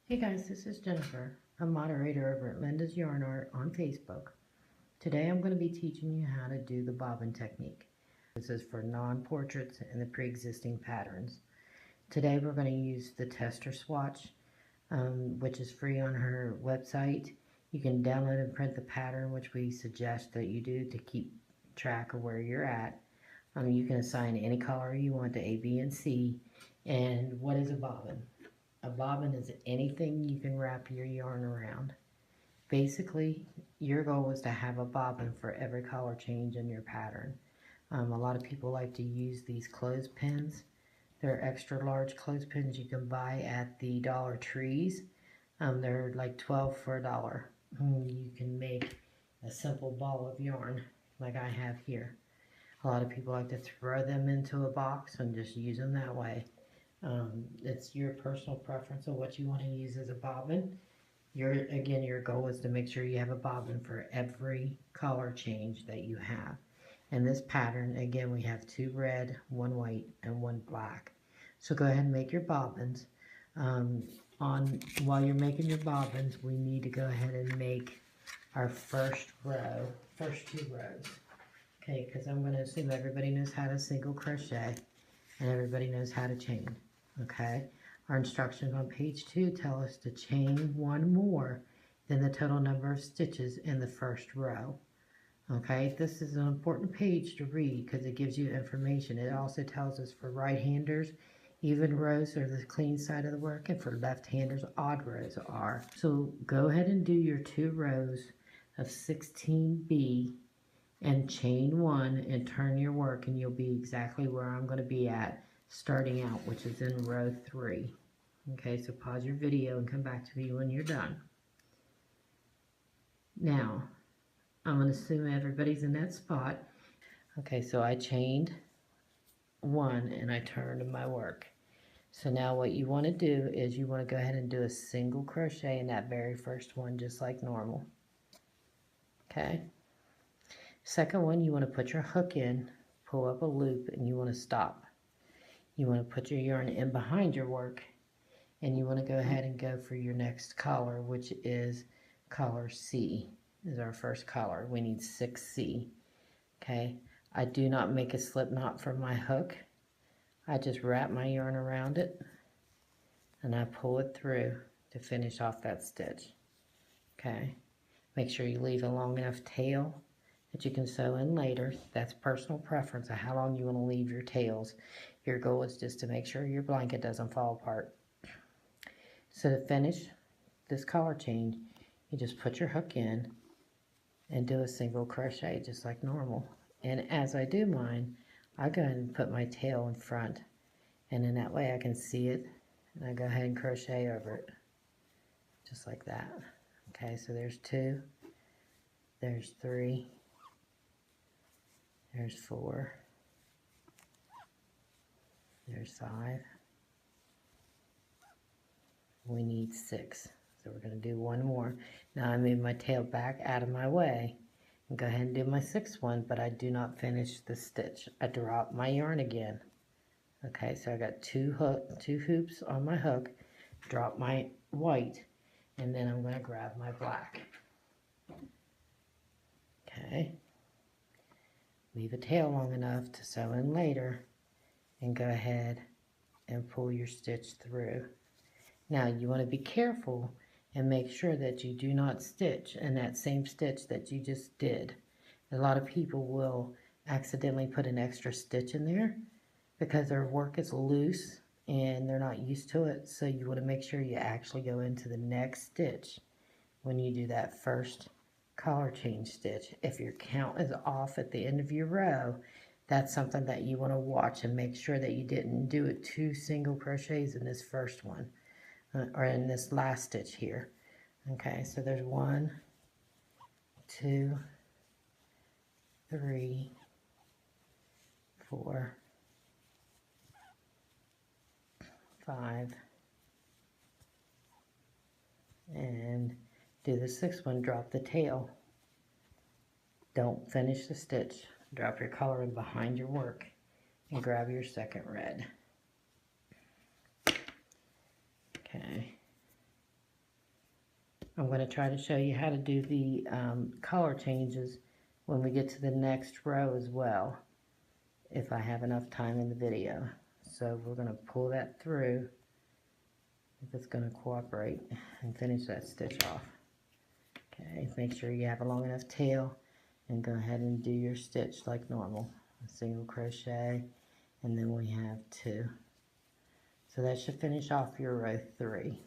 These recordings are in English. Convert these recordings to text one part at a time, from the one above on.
Hey guys, this is Jennifer, a moderator over at Linda's Yarn Art on Facebook. Today I'm going to be teaching you how to do the bobbin technique. This is for non-portraits and the pre-existing patterns. Today we're going to use the tester swatch, which is free on her website. You can download and print the pattern, which we suggest that you do to keep track of where you're at. You can assign any color you want to A, B, and C. And what is a bobbin? A bobbin is anything you can wrap your yarn around. Basically, your goal is to have a bobbin for every color change in your pattern. A lot of people like to use these clothespins. They're extra large clothespins you can buy at the Dollar Trees. They're like 12 for $1. You can make a simple ball of yarn like I have here. A lot of people like to throw them into a box and just use them that way. It's your personal preference of what you want to use as a bobbin. Again, your goal is to make sure you have a bobbin for every color change that you have. In this pattern, again, we have 2 red, 1 white, and 1 black. So go ahead and make your bobbins. While you're making your bobbins, we need to go ahead and make our first 2 rows. Okay, because I'm going to assume everybody knows how to single crochet and everybody knows how to chain. Okay, our instructions on page 2 tell us to chain 1 more than the total number of stitches in the first row. Okay, this is an important page to read because it gives you information. It also tells us for right-handers, even rows are the clean side of the work, and for left-handers, odd rows are. So go ahead and do your 2 rows of 16B and chain 1 and turn your work, and you'll be exactly where I'm going to be at starting out, which is in row 3. Okay, so pause your video and come back to me when you're done. Now, I'm going to assume everybody's in that spot. Okay, so I chained 1 and I turned my work. So now what you want to do is you want to go ahead and do a single crochet in that very first one, just like normal. Okay. Second one, you want to put your hook in, pull up a loop, and you want to stop. You want to put your yarn in behind your work, and you want to go ahead and go for your next color, which is color C, is our first color. We need 6C. Okay, I do not make a slip knot from my hook. I just wrap my yarn around it, and I pull it through to finish off that stitch. Okay, make sure you leave a long enough tail that you can sew in later. That's personal preference of how long you want to leave your tails. Your goal is just to make sure your blanket doesn't fall apart. So to finish this collar change, you just put your hook in and do a single crochet just like normal. And as I do mine, I go ahead and put my tail in front, and in that way I can see it, and I go ahead and crochet over it just like that. Okay, so there's 2, there's 3, there's 4, there's 5, we need 6, so we're going to do 1 more. Now I move my tail back out of my way and go ahead and do my 6th one, but I do not finish the stitch. I drop my yarn again. Okay, so I got 2 hoops on my hook, drop my white, and then I'm going to grab my black. Okay, leave a tail long enough to sew in later, and go ahead and pull your stitch through. Now you want to be careful and make sure that you do not stitch in that same stitch that you just did. A lot of people will accidentally put an extra stitch in there because their work is loose and they're not used to it. So you want to make sure you actually go into the next stitch when you do that first collar change stitch. If your count is off at the end of your row, that's something that you want to watch and make sure that you didn't do 2 single crochets in this first one. Or in this last stitch here. Okay, so there's 1, 2, 3, 4, 5, and do the 6th one, drop the tail. Don't finish the stitch. Drop your color in behind your work and grab your 2nd red. Okay. I'm going to try to show you how to do the color changes when we get to the next row as well, if I have enough time in the video. So we're going to pull that through, if it's going to cooperate, and finish that stitch off. Okay, make sure you have a long enough tail, and go ahead and do your stitch like normal. A single crochet, and then we have 2. So that should finish off your row 3.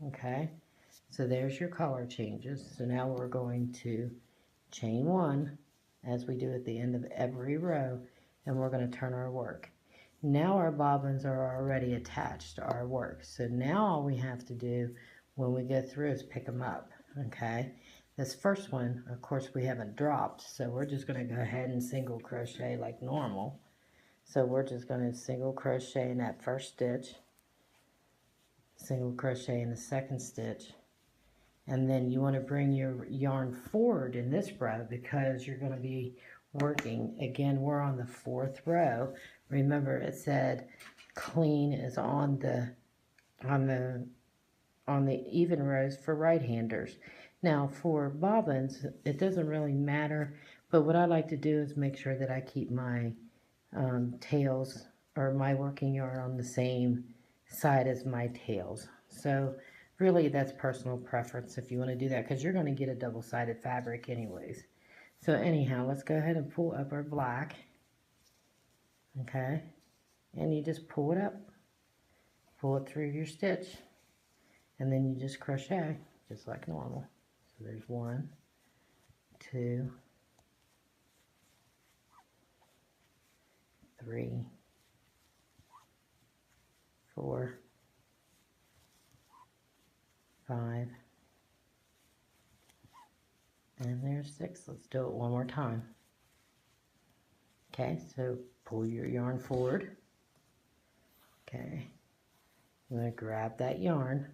Okay, so there's your color changes. So now we're going to chain 1 as we do at the end of every row, and we're going to turn our work. Now our bobbins are already attached to our work, so now all we have to do when we go through is pick them up. Okay, this first one, of course, we haven't dropped, so we're just going to go ahead and single crochet like normal. So we're just going to single crochet in that first stitch, single crochet in the second stitch, and then you want to bring your yarn forward in this row because you're going to be working. Again, we're on the 4th row. Remember, it said clean is on the even rows for right-handers. Now for bobbins, it doesn't really matter, but what I like to do is make sure that I keep my tails or my working yarn on the same side as my tails. So really that's personal preference if you want to do that, because you're going to get a double-sided fabric anyways. So anyhow, let's go ahead and pull up our black. Okay, and you just pull it up, pull it through your stitch, and then you just crochet just like normal. So there's 1, 2, 3, 4, 5, and there's 6. Let's do it one more time. Okay, so pull your yarn forward. Okay, you're going to grab that yarn.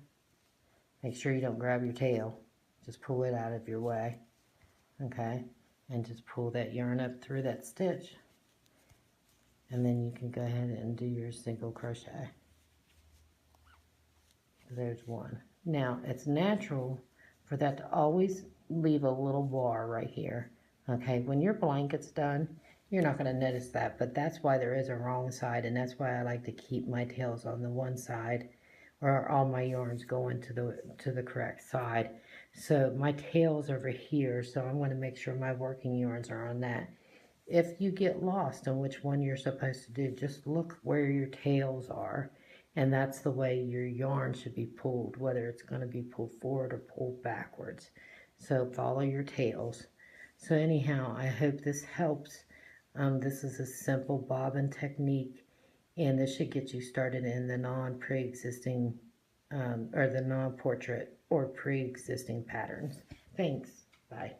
Make sure you don't grab your tail. Just pull it out of your way. Okay, and just pull that yarn up through that stitch. And then you can go ahead and do your single crochet. There's 1. Now, it's natural for that to always leave a little bar right here. Okay, when your blanket's done, you're not going to notice that, but that's why there is a wrong side, and that's why I like to keep my tails on the one side, or all my yarns going to the correct side. So my tail's over here, so I'm going to make sure my working yarns are on that. If you get lost on which one you're supposed to do, just look where your tails are, and that's the way your yarn should be pulled, whether it's going to be pulled forward or pulled backwards. So follow your tails. So anyhow, I hope this helps. This is a simple bobbin technique, and this should get you started in the non-pre-existing or the non-portrait or pre-existing patterns. Thanks. Bye.